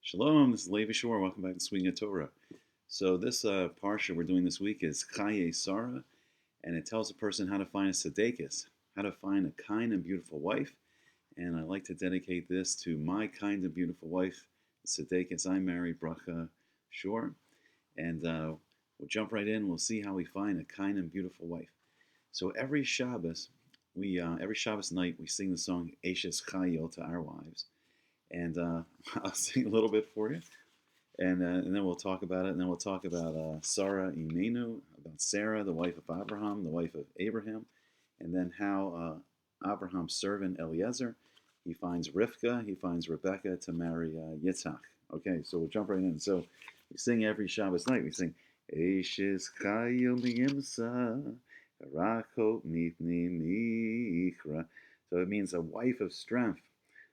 Shalom, this is Bracha Shor. Welcome back to Sweet Good Torah. So this parsha we're doing this week is Chayei Sarah, and it tells a person how to find a tzedekis, how to find a kind and beautiful wife. And I like to dedicate this to my kind and beautiful wife, tzedekis I married, Bracha Shor. And we'll jump right in. We'll see how we find a kind and beautiful wife. So every Shabbos night we sing the song Eshes Chayil to our wives. And I'll sing a little bit for you, and then we'll talk about it. And then we'll talk about Sarah Imenu, about Sarah, the wife of Avraham, the wife of Abraham, and then how Abraham's servant Eliezer, he finds Rivkah, he finds Rebbeca to marry Yitzchak. Okay, so we'll jump right in. So we sing every Shabbos night. We sing Eishes Chayil Miyimsa Rakot Mipni Mikra. So it means a wife of strength,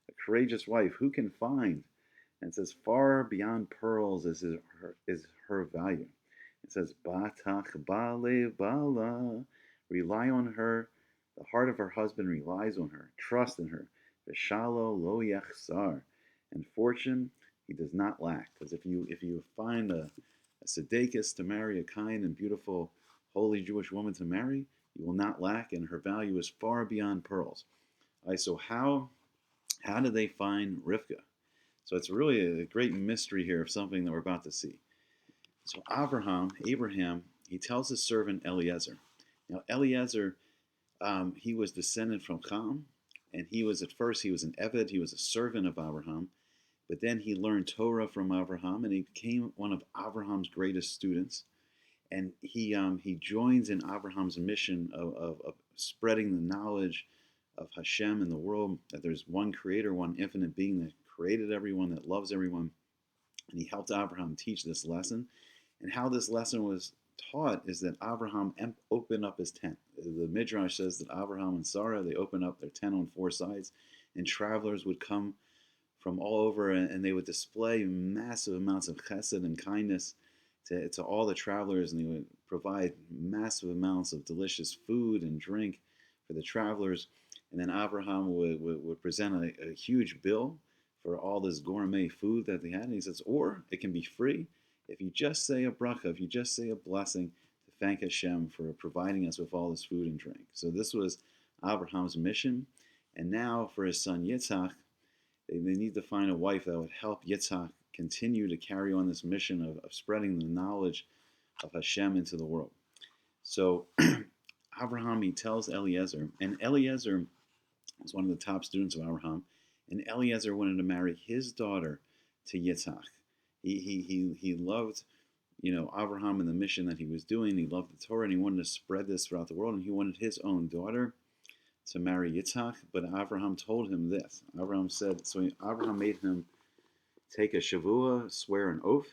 a courageous wife, who can find? And it says, far beyond pearls is her value. It says, Batach Bale Bala, rely on her. The heart of her husband relies on her. Trust in her. V'shalo lo yachsar, and fortune he does not lack. Because if you find a tzedekis to marry, a kind and beautiful, holy Jewish woman to marry, you will not lack, and her value is far beyond pearls. All right, so how did they find Rivkah? So it's really a great mystery here of something that we're about to see. So Abraham, he tells his servant Eliezer. Now Eliezer, he was descended from Cham, and he was an Eved, he was a servant of Avraham, but then he learned Torah from Avraham, and he became one of Avraham's greatest students. And he joins in Avraham's mission of spreading the knowledge of Hashem in the world, that there's one creator, one infinite being that created everyone, that loves everyone. And he helped Abraham teach this lesson. And how this lesson was taught is that Abraham opened up his tent. The Midrash says that Abraham and Sarah, they opened up their tent on four sides, and travelers would come from all over, and they would display massive amounts of chesed and kindness to all the travelers, and they would provide massive amounts of delicious food and drink for the travelers. And then Abraham would present a huge bill for all this gourmet food that they had. And he says, or it can be free if you just say a bracha, if you just say a blessing to thank Hashem for providing us with all this food and drink. So this was Abraham's mission. And now for his son Yitzchak, they need to find a wife that would help Yitzchak continue to carry on this mission of spreading the knowledge of Hashem into the world. So Abraham, he tells Eliezer, and Eliezer was one of the top students of Avraham, and Eliezer wanted to marry his daughter to Yitzchak. He loved, Avraham and the mission that he was doing. He loved the Torah, and he wanted to spread this throughout the world, and he wanted his own daughter to marry Yitzchak. But Avraham told him this. Avraham made him take a shavua, swear an oath,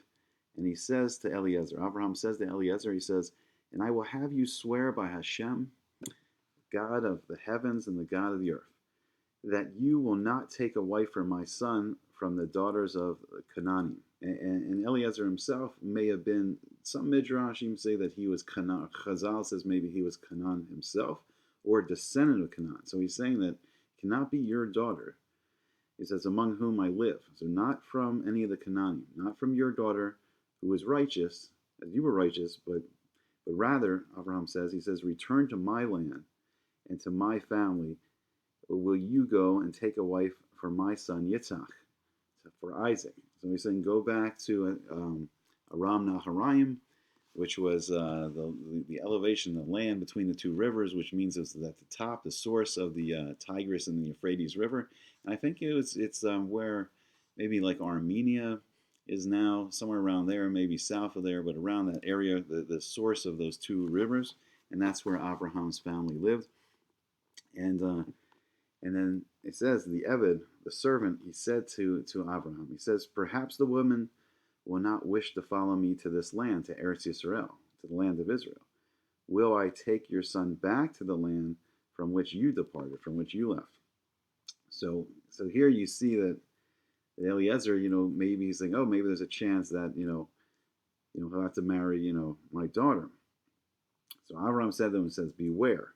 and he says to Eliezer, Avraham says to Eliezer, he says, and I will have you swear by Hashem, God of the heavens and the God of the earth, that you will not take a wife for my son from the daughters of Canaan. And Eliezer himself may have been, some midrash even say that he was Canaan. Chazal says maybe he was Canaan himself, or a descendant of Canaan. So he's saying that cannot be your daughter. He says, among whom I live. So not from any of the Canaan, not from your daughter who is righteous, as you were righteous, but rather, Abraham says, he says, return to my land and to my family. Will you go and take a wife for my son Yitzchak, for Isaac? So he's saying, go back to Aram Naharaim, which was the elevation, the land between the two rivers, which means it's at the top, the source of the Tigris and the Euphrates River. And I think it's where maybe like Armenia is now, somewhere around there, maybe south of there, but around that area, the source of those two rivers, and that's where Abraham's family lived. And then it says, the Eved, the servant, he said to Abraham, he says, perhaps the woman will not wish to follow me to this land, to Eretz Yisrael, to the land of Israel. Will I take your son back to the land from which you departed, from which you left? So here you see that Eliezer, maybe he's saying, oh, maybe there's a chance that, he'll have to marry, my daughter. So Abraham said to him, says, beware,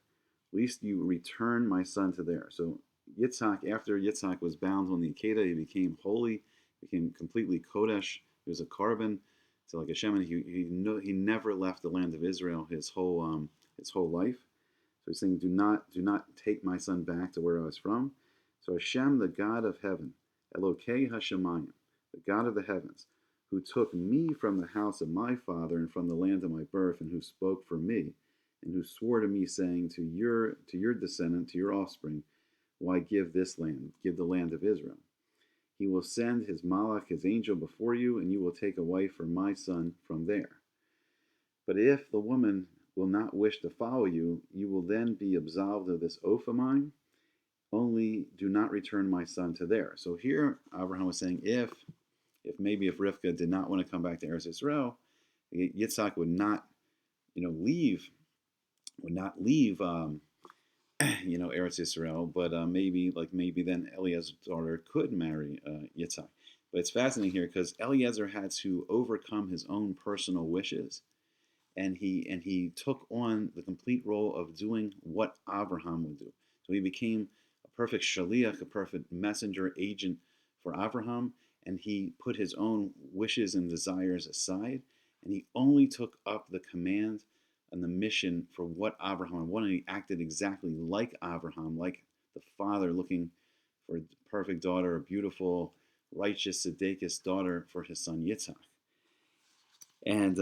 lest you return my son to there. So Yitzchak, after Yitzchak was bound on the Akedah, he became holy, became completely Kodesh. He was a carbon to like Hashem, and he never left the land of Israel his whole life. So he's saying, do not take my son back to where I was from. So Hashem, the God of heaven, Elokei Hashemayim, the God of the heavens, who took me from the house of my father and from the land of my birth, and who spoke for me, and who swore to me, saying, to your descendant, to your offspring, why give this land, give the land of Israel. He will send his malach, his angel, before you, and you will take a wife for my son from there. But if the woman will not wish to follow you, you will then be absolved of this oath of mine. Only do not return my son to there. So here, Abraham was saying, if Rivkah did not want to come back to Eretz Israel, Yitzchak would not, leave, Eretz Israel, but maybe then Eliezer's daughter could marry Yitzchak. But it's fascinating here because Eliezer had to overcome his own personal wishes, and he took on the complete role of doing what Avraham would do. So he became a perfect shaliach, a perfect messenger agent for Avraham, and he put his own wishes and desires aside, and he only took up the command and the mission for what Avraham wanted. He acted exactly like Avraham, like the father looking for a perfect daughter, a beautiful, righteous, tzedekis daughter for his son Yitzchak. And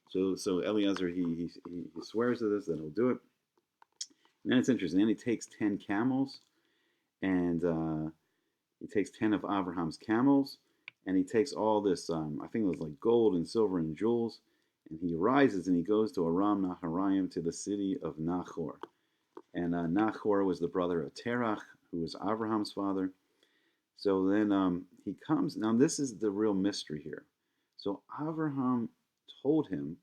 so Eliezer, he swears to this, that he'll do it. And then it's interesting. Then he takes 10 camels, and he takes 10 of Abraham's camels, and he takes all this, I think it was like gold and silver and jewels, and he rises and he goes to Aram Naharaim, to the city of Nachor. And Nachor was the brother of Terach, who was Abraham's father. So then he comes. Now this is the real mystery here. So Abraham told him,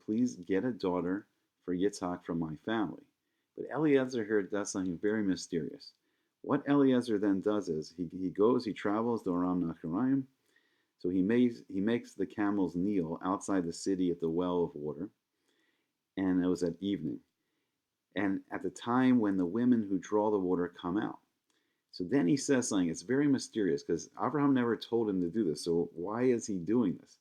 please get a daughter for Yitzchak from my family. But Eliezer here does something very mysterious. What Eliezer then does is he travels to Aram Naharaim. So he makes the camels kneel outside the city at the well of water, and it was at evening, and at the time when the women who draw the water come out. So then he says something. It's very mysterious because Abraham never told him to do this. So why is he doing this?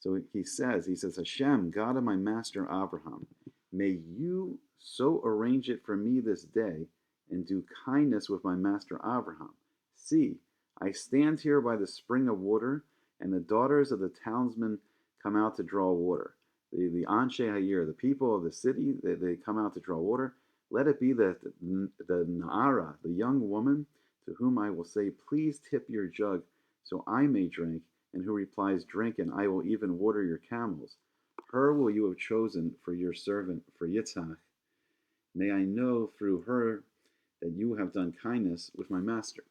So he says, Hashem, God of my master Abraham, may you so arrange it for me this day and do kindness with my master Abraham. See, I stand here by the spring of water, and the daughters of the townsmen come out to draw water. The Anshe Hayir, the people of the city, they come out to draw water. Let it be that the Na'ara, the young woman, to whom I will say, please tip your jug so I may drink, and who replies, drink, and I will even water your camels. Her will you have chosen for your servant, for Yitzchak. May I know through her that you have done kindness with my master.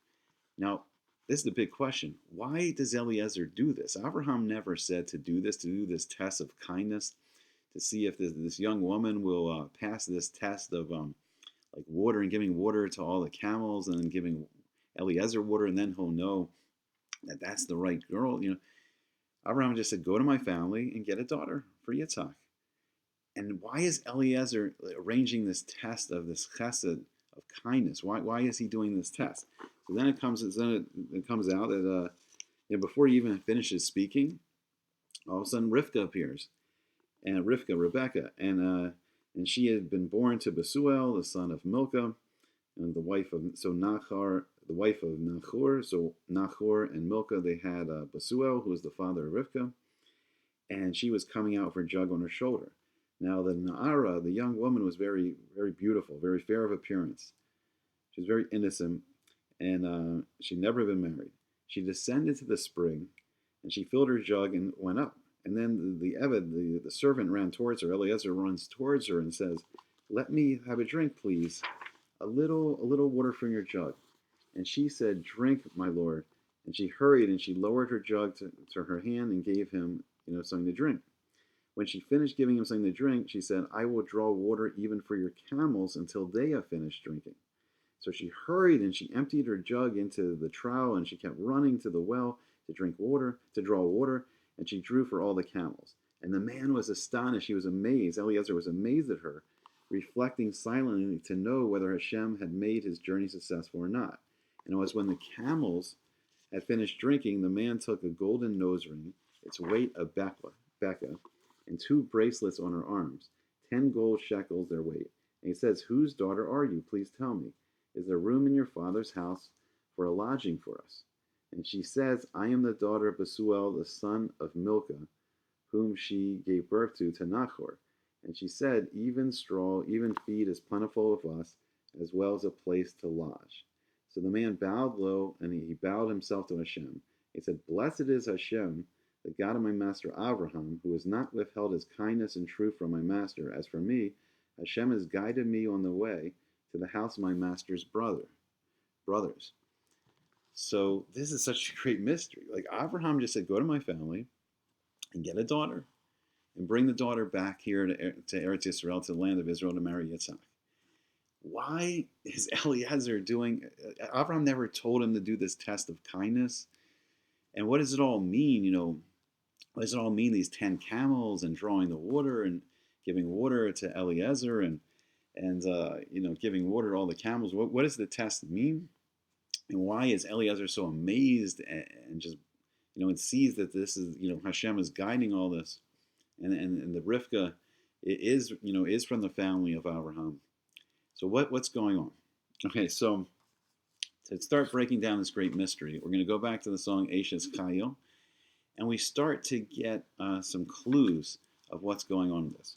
Now, this is the big question. Why does Eliezer do this? Abraham never said to do this test of kindness, to see if this young woman will pass this test of like water and giving water to all the camels, and then giving Eliezer water, and then he'll know that that's the right girl. Abraham just said, go to my family and get a daughter for Yitzchak. And why is Eliezer arranging this test of this chesed of kindness? Why is he doing this test? So then it comes out that before he even finishes speaking, all of a sudden Rivkah appears, and Rebecca, and she had been born to Besuel, the son of Milcah, and the wife of Nachor. So Nachor and Milcah, they had Besuel, who was the father of Rivkah, and she was coming out with her jug on her shoulder. Now the Na'ara, the young woman, was very, very beautiful, very fair of appearance. She was very innocent, and she'd never been married. She descended to the spring, and she filled her jug and went up. And then the Eved, the servant, ran towards her. Eliezer runs towards her and says, let me have a drink, please. A little water from your jug. And she said, drink, my lord. And she hurried, and she lowered her jug to her hand and gave him, something to drink. When she finished giving him something to drink, she said, I will draw water even for your camels until they have finished drinking. So she hurried, and she emptied her jug into the trough, and she kept running to the well to draw water, and she drew for all the camels. And the man was astonished. He was amazed. Eliezer was amazed at her, reflecting silently to know whether Hashem had made his journey successful or not. And it was when the camels had finished drinking, the man took a golden nose ring, its weight of Becca, and 2 bracelets on her arms, 10 gold shekels their weight. And he says, "Whose daughter are you? Please tell me. Is there room in your father's house for a lodging for us?" And she says, "I am the daughter of Besuel, the son of Milcah, whom she gave birth to Nachor." And she said, "Even straw, even feed is plentiful of us, as well as a place to lodge." So the man bowed low, and he bowed himself to Hashem. He said, "Blessed is Hashem, the God of my master Avraham, who has not withheld his kindness and truth from my master. As for me, Hashem has guided me on the way to the house of my master's brothers." So this is such a great mystery. Like Avraham just said, "Go to my family and get a daughter, and bring the daughter back here to Eretz Yisrael, to the land of Israel, to marry Yitzchak." Why is Eliezer doing? Avraham never told him to do this test of kindness. And what does it all mean? What does it all mean? These 10 camels and drawing the water and giving water to Eliezer and giving water to all the camels. What does the test mean? And why is Eliezer so amazed and just and sees that this is Hashem is guiding all this, and the Rivkah is from the family of Avraham. So what's going on? Okay, so to start breaking down this great mystery, we're going to go back to the song Ashes Chayei, and we start to get some clues of what's going on with this.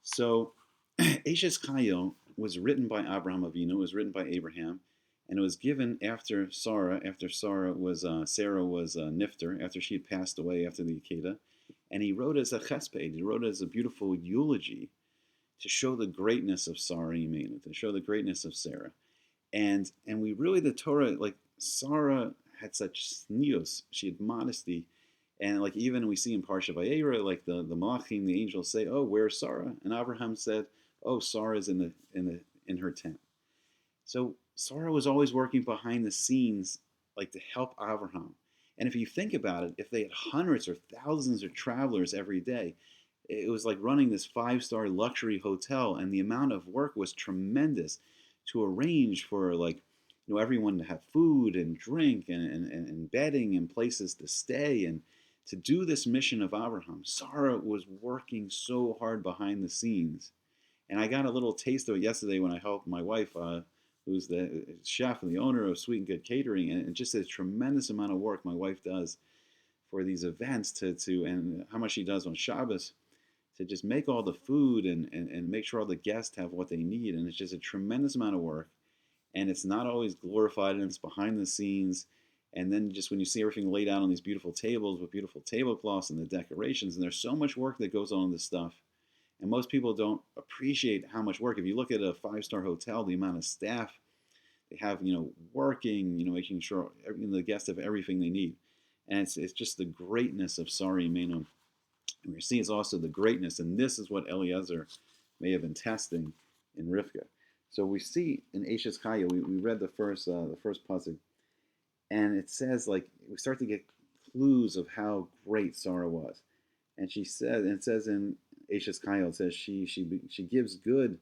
So Ashes Chayei was written by Abraham Avinu, it was written by Abraham, and it was given after Sarah was nifter, after she had passed away after the Akedah, and he wrote as a chesped, he wrote as a beautiful eulogy to show the greatness of Sarah Imenu, to show the greatness of Sarah. And we really, the Torah, like Sarah had such snius, she had modesty, and like even we see in Parsha Vayera, like the Malachim, the angels say, "Oh, where's Sarah?" And Abraham said, "Oh, Sarah's in her tent." So Sarah was always working behind the scenes, like to help Abraham. And if you think about it, if they had hundreds or thousands of travelers every day, it was like running this 5-star luxury hotel, and the amount of work was tremendous to arrange for everyone to have food and drink and bedding and places to stay, and to do this mission of Abraham. Sarah was working so hard behind the scenes, and I got a little taste of it yesterday when I helped my wife, who's the chef and the owner of Sweet Good Catering, and just a tremendous amount of work my wife does for these events and how much she does on Shabbos to just make all the food and make sure all the guests have what they need. And it's just a tremendous amount of work. And it's not always glorified, and it's behind the scenes. And then just when you see everything laid out on these beautiful tables with beautiful tablecloths and the decorations, and there's so much work that goes on in this stuff. And most people don't appreciate how much work. If you look at a 5-star hotel, the amount of staff they have, working, making sure the guests have everything they need. And it's just the greatness of Sarah Imenu. And we see it's also the greatness, and this is what Eliezer may have been testing in Rivkah. So we see in Ashes Chayei, we read the first pasuk, and it says, like, we start to get clues of how great Sarah was. And she said, and it says in Ashes Chayei, it says she gives good,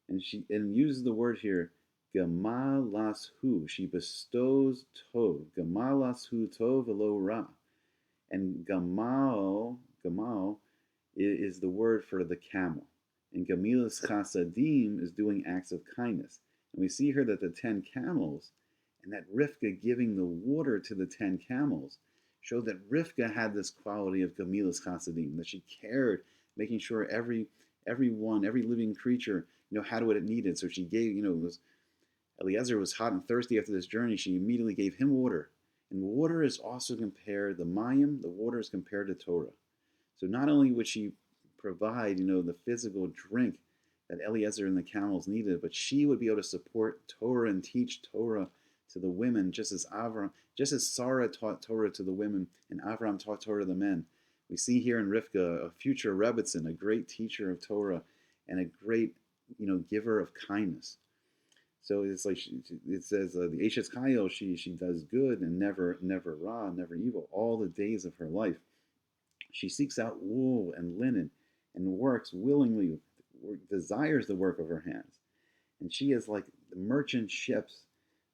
and uses the word here, Gemalashu. She bestows tov. Gemalashu tov velo ra. And Gamal is the word for the camel. And Gamilas Chasadim is doing acts of kindness. And we see here that the 10 camels, and that Rivkah giving the water to the 10 camels, showed that Rivkah had this quality of Gamilas Chasadim, that she cared, making sure every living creature, had what it needed. So she gave, Eliezer was hot and thirsty after this journey. She immediately gave him water. And water is also compared, the water is compared to Torah. So not only would she provide, the physical drink that Eliezer and the camels needed, but she would be able to support Torah and teach Torah to the women, just as Sarah taught Torah to the women and Avraham taught Torah to the men. We see here in Rivkah a future Rebbeca, a great teacher of Torah and a great, giver of kindness. So it's like it says the Ashes Chayei, she does good and never ra, never evil, all the days of her life. She seeks out wool and linen and works willingly, desires the work of her hands. And she is like the merchant ships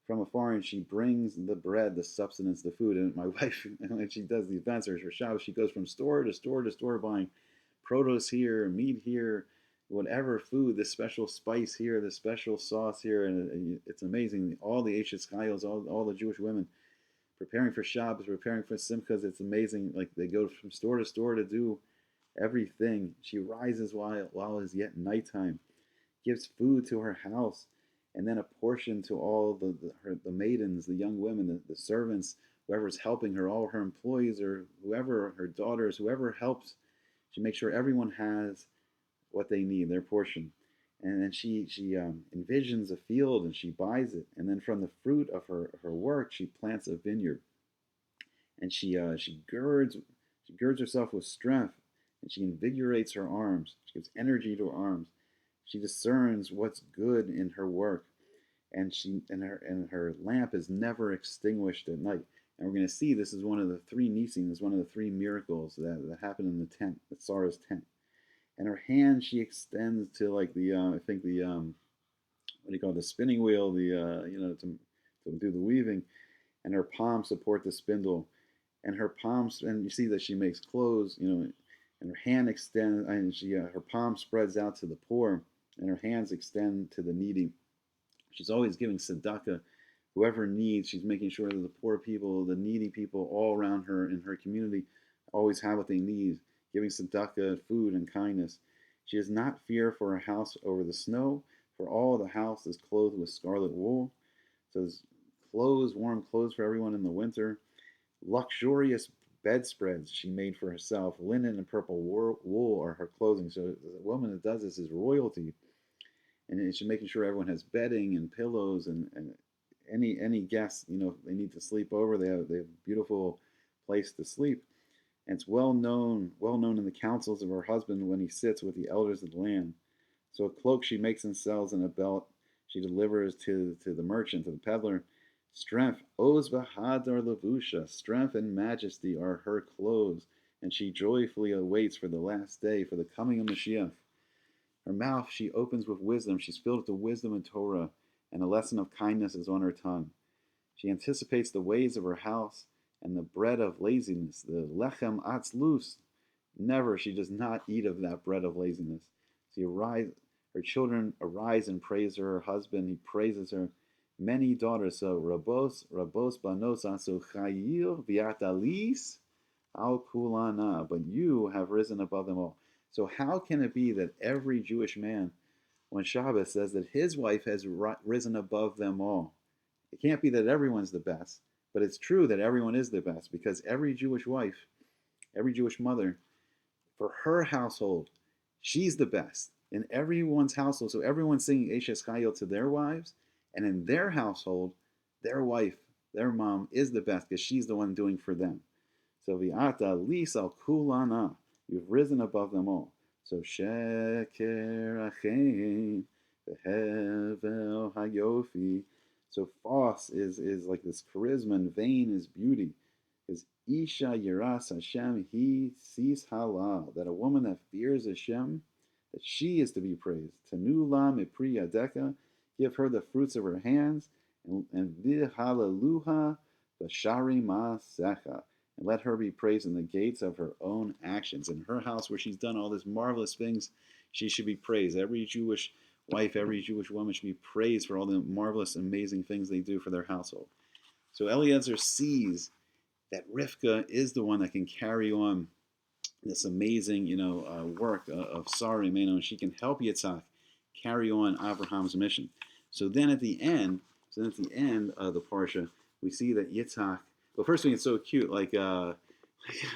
from afar, and she brings the bread, the substance, the food. And my wife, when she does the events or her Shabbos, she goes from store to store to store buying produce here, meat here, whatever food, this special spice here, this special sauce here, and it's amazing. All the Eshes Chayos, all the Jewish women preparing for Shabbos, preparing for Simchas. It's amazing. Like they go from store to store to do everything. She rises while it is yet nighttime, gives food to her house, and then a portion to all the maidens, the young women, the servants, whoever's helping her, all her employees or whoever, her daughters, whoever helps. She makes sure everyone has what they need, their portion. And then she envisions a field and she buys it. And then from the fruit of her work, she plants a vineyard. And she girds herself with strength, and she invigorates her arms. She gives energy to her arms. She discerns what's good in her work, and her lamp is never extinguished at night. And we're going to see this is one of the three Nisim, is one of the three miracles that happened in the tent, the Sarah's tent. And her hand she extends to like the I think the what do you call it, the spinning wheel, the to do the weaving, and her palms support the spindle, and her palms, and you see that she makes clothes, and her hand extends, and her palm spreads out to the poor, and her hands extend to the needy. She's always giving tzedakah, whoever needs. She's making sure that the poor people, the needy people, all around her in her community, always have what they need, giving tzedakah, food, and kindness. She does not fear for her house over the snow, for all the house is clothed with scarlet wool. So there's clothes, warm clothes for everyone in the winter. Luxurious bedspreads she made for herself. Linen and purple wool are her clothing. So the woman that does this is royalty. And she's making sure everyone has bedding and pillows, and any guests, if they need to sleep over, they have a beautiful place to sleep. And it's well known in the councils of her husband when he sits with the elders of the land. So a cloak she makes and sells, and a belt she delivers to the merchant, to the peddler. Strength, Oz Bahadar Lavusha, strength and majesty are her clothes, and she joyfully awaits for the last day, for the coming of Mashiach. Her mouth she opens with wisdom, she's filled with the wisdom and Torah, and a lesson of kindness is on her tongue. She anticipates the ways of her house, and the bread of laziness, the lechem atzlus. Never, she does not eat of that bread of laziness. Her children arise and praise her. Her husband, he praises her. Many daughters, so rabos banos asu chayil viatalis al kulana. But you have risen above them all. So how can it be that every Jewish man, when Shabbos says that his wife has risen above them all? It can't be that everyone's the best, but it's true that everyone is the best, because every Jewish wife, every Jewish mother, for her household, she's the best. In everyone's household, so everyone's singing Eshes Chayil to their wives, and in their household, their wife, their mom is the best because she's the one doing for them. So Vi'ata lis al kulana, you've risen above them all. So sheker achein v'hevel hayofi. So false is like this charisma, and vain is beauty. Is Isha Yiras Hashem, he sees halal, that a woman that fears Hashem, that she is to be praised. Tanula mipri yadeka, give her the fruits of her hands, and v'halaluha v'shari ma'asecha, and let her be praised in the gates of her own actions. In her house, where she's done all these marvelous things, she should be praised. Every Jewish wife, every Jewish woman should be praised for all the marvelous, amazing things they do for their household. So Eliezer sees that Rivkah is the one that can carry on this amazing, work of Sarah, and she can help Yitzchak carry on Abraham's mission. So then at the end of the parsha, we see that Yitzchak. Well, first thing, it's so cute, like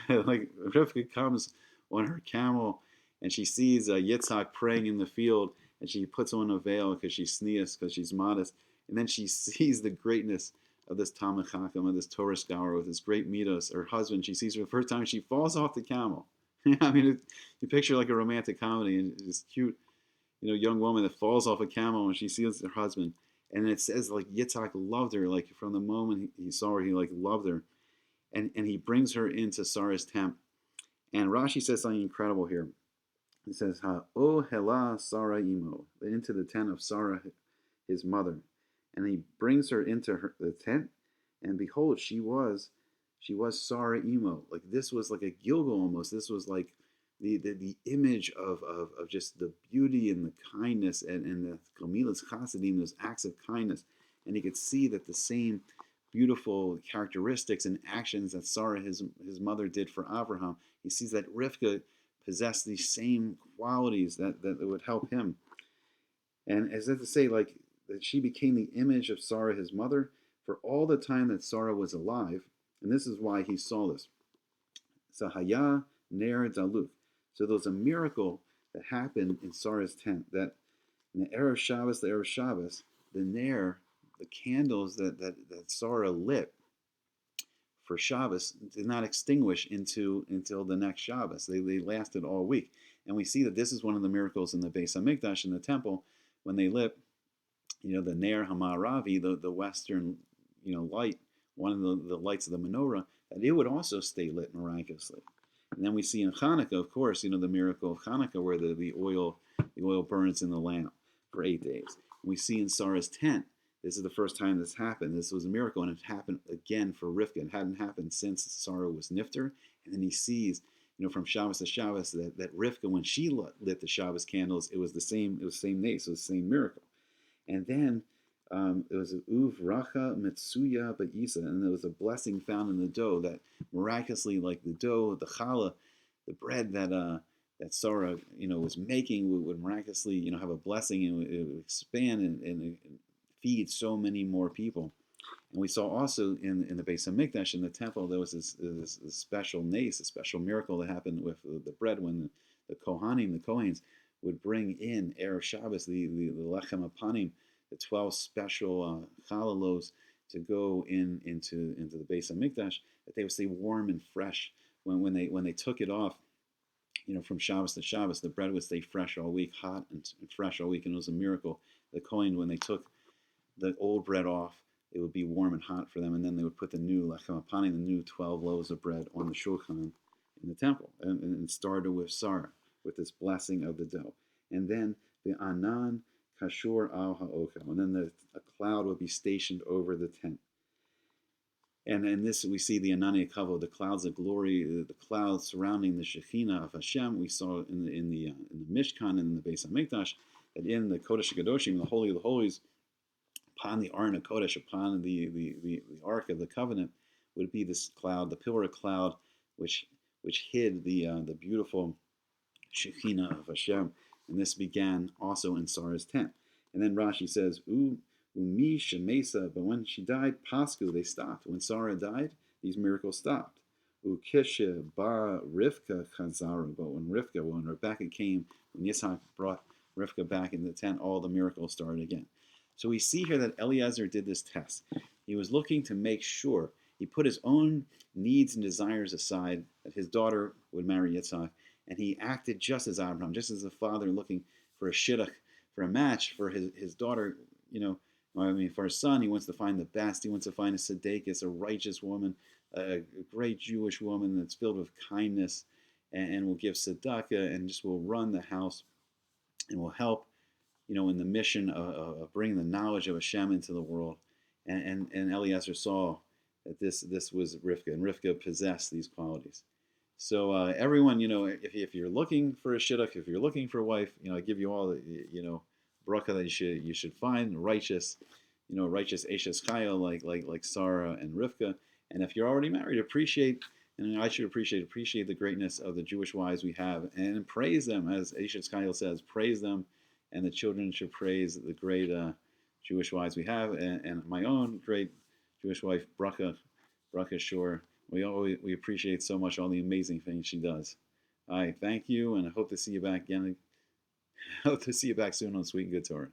Rivkah comes on her camel, and she sees Yitzchak praying in the field, and she puts on a veil because she's sneeze, because she's modest, and then she sees the greatness of this Talmid Chacham, of this Torah scholar with this great midos. Her husband, she sees for the first time, she falls off the camel. I mean, you picture like a romantic comedy, and this cute, young woman that falls off a camel when she sees her husband. And it says like Yitzchak loved her, like from the moment he saw her, he like loved her. And he brings her into Sarah's tent. And Rashi says something incredible here. He says, O hela Sarah imo, into the tent of Sarah, his mother. And he brings her into the tent, and behold, she was Sarah Emo. Like this was like a Gilgal almost. This was like the image of just the beauty and the kindness and the Gamilas Chasadim, those acts of kindness. And he could see that the same beautiful characteristics and actions that Sarah, his mother, did for Avraham, he sees that Rivkah possessed these same qualities that would help him. And as if to say, like, that she became the image of Sarah, his mother, for all the time that Sarah was alive. And this is why he saw this. Sahaya Ner Daluk. So there was a miracle that happened in Sarah's tent, that in the Erev Shabbos, the Ner, the candles that Sarah lit for Shabbos did not extinguish until the next Shabbos. They lasted all week. And we see that this is one of the miracles in the Beis HaMikdash, in the temple, when they lit, the Ner Hamaravi, the western, light, one of the lights of the menorah, that it would also stay lit miraculously. And then we see in Hanukkah, of course, the miracle of Hanukkah, where the oil burns in the lamp for 8 days. And we see in Sarah's tent, this is the first time this happened. This was a miracle, and it happened again for Rivkah. It hadn't happened since Sarah was nifter. And then he sees, from Shabbos to Shabbos, that Rivkah, when she lit the Shabbos candles, it was the same nace, it was the same miracle. And then it was Uv Racha Metsuya Ba'isa, and there was a blessing found in the dough that miraculously, like the dough, the challah, the bread that Sarah, was making, would miraculously, have a blessing, and it would expand and feed so many more people. And we saw also in the Beis HaMikdash, in the temple, there was this special nace, a special miracle that happened with the bread when the Kohanim, the Kohens, would bring in Erev Shabbos, the Lechem Apanim, the 12 special challah loaves to go into the Beis HaMikdash, that they would stay warm and fresh when they took it off. From Shabbos to Shabbos, the bread would stay fresh all week, hot and fresh all week, and it was a miracle. The Kohen, when they took the old bread off, it would be warm and hot for them, and then they would put the new Lechem Apanim, the new 12 loaves of bread, on the shulchan in the temple, and started with Sarah, with this blessing of the dough. And then the Anan Kashur al Ha'okam, and then a cloud would be stationed over the tent. And in this, we see the Anani Kavod, the clouds of glory, the clouds surrounding the Shekhinah of Hashem. We saw in the Mishkan and in the Beis HaMikdash, that in the Kodesh HaKadoshim, the Holy of the Holies, upon the Aron HaKodesh, upon the Ark of the Covenant, would be this cloud, the pillar of cloud, which hid the beautiful Shekhinah of Hashem. And this began also in Sarah's tent. And then Rashi says, Umi Shemesa, but when she died, Pasku, they stopped. When Sarah died, these miracles stopped. Ukisha ba Rivkah Chazaru, but when Rebecca came, when Yitzchak brought Rivkah back in the tent, all the miracles started again. So we see here that Eliezer did this test. He was looking to make sure, he put his own needs and desires aside, that his daughter would marry Yitzchak, and he acted just as Abraham, just as a father looking for a shidduch, for a match for his daughter, for his son. He wants to find the best. He wants to find a tzedekis, a righteous woman, a great Jewish woman that's filled with kindness and will give tzedakah and just will run the house and will help, in the mission of bringing the knowledge of Hashem into the world. And Eliezer saw that this was Rivkah, and Rivkah possessed these qualities. So everyone, if you're looking for a shidduch, if you're looking for a wife, I give you all the, bracha that you should find, righteous Eshes Chayei, like Sarah and Rivkah. And if you're already married, appreciate, and I should appreciate the greatness of the Jewish wives we have, and praise them, as Eshes Chayei says, praise them, and the children should praise the great Jewish wives we have, and my own great Jewish wife, Bracha Shor. We appreciate so much all the amazing things she does. I thank you, and I hope to see you back again. I hope to see you back soon on Sweet Good Torah.